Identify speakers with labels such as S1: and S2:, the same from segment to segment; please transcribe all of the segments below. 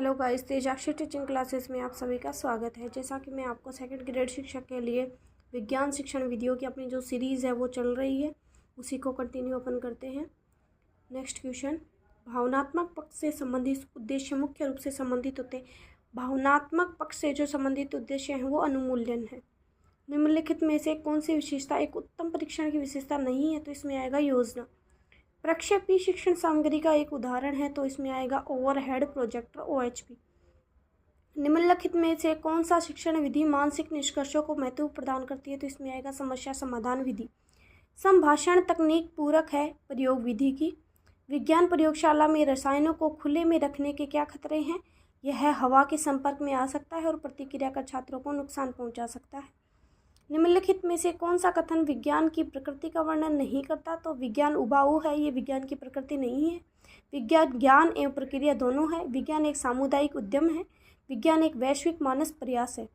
S1: Hello guys, तेजाक्षी teaching classes में आप सभी का स्वागत है। जैसा कि मैं आपको सेकंड ग्रेड शिक्षक के लिए विज्ञान शिक्षण वीडियो की अपनी जो सीरीज़ है वो चल रही है, उसी को कंटिन्यू अपन करते हैं। नेक्स्ट क्वेश्चन, भावनात्मक पक्ष से संबंधित उद्देश्य मुख्य रूप से संबंधित होते हैं। भावनात्मक पक्ष से जो संबंधित उद्देश्य हैं वो अनुमूल्यन है। निम्नलिखित में से कौन सी विशेषता एक उत्तम परीक्षण की विशेषता नहीं है? तो इसमें आएगा योजना। प्रक्षेपी शिक्षण सामग्री का एक उदाहरण है, तो इसमें आएगा ओवरहेड प्रोजेक्टर OHP। निम्नलिखित में से कौन सा शिक्षण विधि मानसिक निष्कर्षों को महत्व प्रदान करती है? तो इसमें आएगा समस्या समाधान विधि। संभाषण तकनीक पूरक है प्रयोग विधि की। विज्ञान प्रयोगशाला में रसायनों को खुले में रखने के क्या खतरे हैं? यह हवा के संपर्क में आ सकता है और प्रतिक्रिया कर छात्रों को नुकसान पहुंचा सकता है। निम्नलिखित में से कौन सा कथन विज्ञान की प्रकृति का वर्णन नहीं करता? तो विज्ञान उबाऊ है, ये विज्ञान की प्रकृति नहीं है। विज्ञान ज्ञान एवं प्रक्रिया दोनों है। विज्ञान एक सामुदायिक उद्यम है। विज्ञान एक वैश्विक मानस प्रयास है।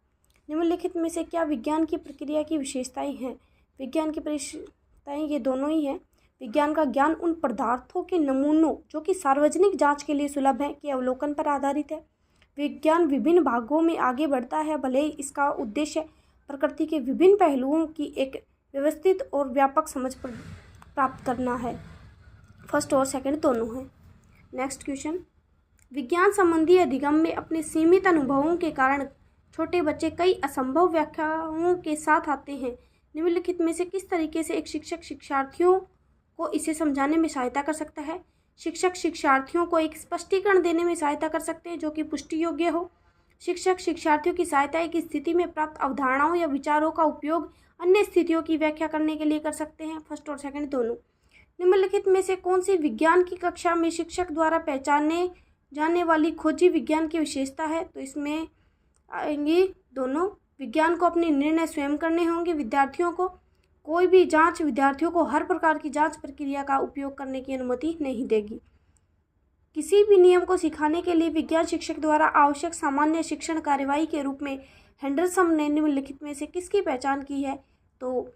S1: निम्नलिखित में से क्या विज्ञान की प्रक्रिया की विशेषताएं हैं? विज्ञान की विशेषताएं ये दोनों ही हैं। विज्ञान का ज्ञान उन पदार्थों के नमूनों जो कि सार्वजनिक जाँच के लिए सुलभ है के अवलोकन पर आधारित है। विज्ञान विभिन्न भागों में आगे बढ़ता है, भले ही इसका उद्देश्य प्रकृति के विभिन्न पहलुओं की एक व्यवस्थित और व्यापक समझ प्राप्त करना है। फर्स्ट और सेकंड दोनों हैं। नेक्स्ट क्वेश्चन, विज्ञान संबंधी अधिगम में अपने सीमित अनुभवों के कारण छोटे बच्चे कई असंभव व्याख्याओं के साथ आते हैं। निम्नलिखित में से किस तरीके से एक शिक्षक शिक्षार्थियों को इसे समझाने में सहायता कर सकता है? शिक्षक शिक्षार्थियों को एक स्पष्टीकरण देने में सहायता कर सकते हैं जो कि पुष्टि योग्य हो। शिक्षक शिक्षार्थियों की सहायता एक स्थिति में प्राप्त अवधारणाओं या विचारों का उपयोग अन्य स्थितियों की व्याख्या करने के लिए कर सकते हैं। फर्स्ट और सेकंड दोनों। निम्नलिखित में से कौन सी विज्ञान की कक्षा में शिक्षक द्वारा पहचाने जाने वाली खोजी विज्ञान की विशेषता है? तो इसमें आएंगी दोनों। विज्ञान को अपने निर्णय स्वयं करने होंगे। विद्यार्थियों को कोई भी जाँच विद्यार्थियों को हर प्रकार की जाँच प्रक्रिया का उपयोग करने की अनुमति नहीं देगी। किसी भी नियम को सिखाने के लिए विज्ञान शिक्षक द्वारा आवश्यक सामान्य शिक्षण कार्यवाही के रूप में हेंडरसन ने निम्नलिखित में से किसकी पहचान की है? तो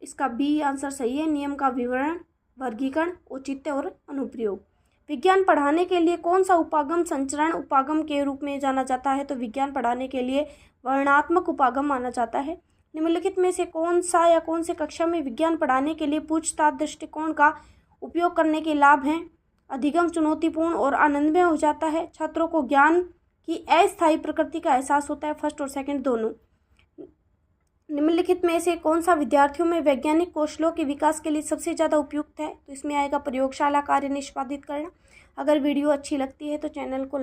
S1: इसका बी आंसर सही है। नियम का विवरण, वर्गीकरण, औचित्य और अनुप्रयोग। विज्ञान पढ़ाने के लिए कौन सा उपागम संचरण उपागम के रूप में जाना जाता है? तो विज्ञान पढ़ाने के लिए वर्णनात्मक उपागम माना जाता है। निम्नलिखित में से कौन सा या कौन से कक्षा में विज्ञान पढ़ाने के लिए पूछताछ दृष्टिकोण का उपयोग करने के लाभ हैं? अधिगम चुनौतीपूर्ण और आनंदमय हो जाता है। छात्रों को ज्ञान की अस्थायी प्रकृति का एहसास होता है। फर्स्ट और सेकंड दोनों। निम्नलिखित में से कौन सा विद्यार्थियों में वैज्ञानिक कौशलों के विकास के लिए सबसे ज़्यादा उपयुक्त है? तो इसमें आएगा प्रयोगशाला कार्य निष्पादित करना। अगर वीडियो अच्छी लगती है तो चैनल को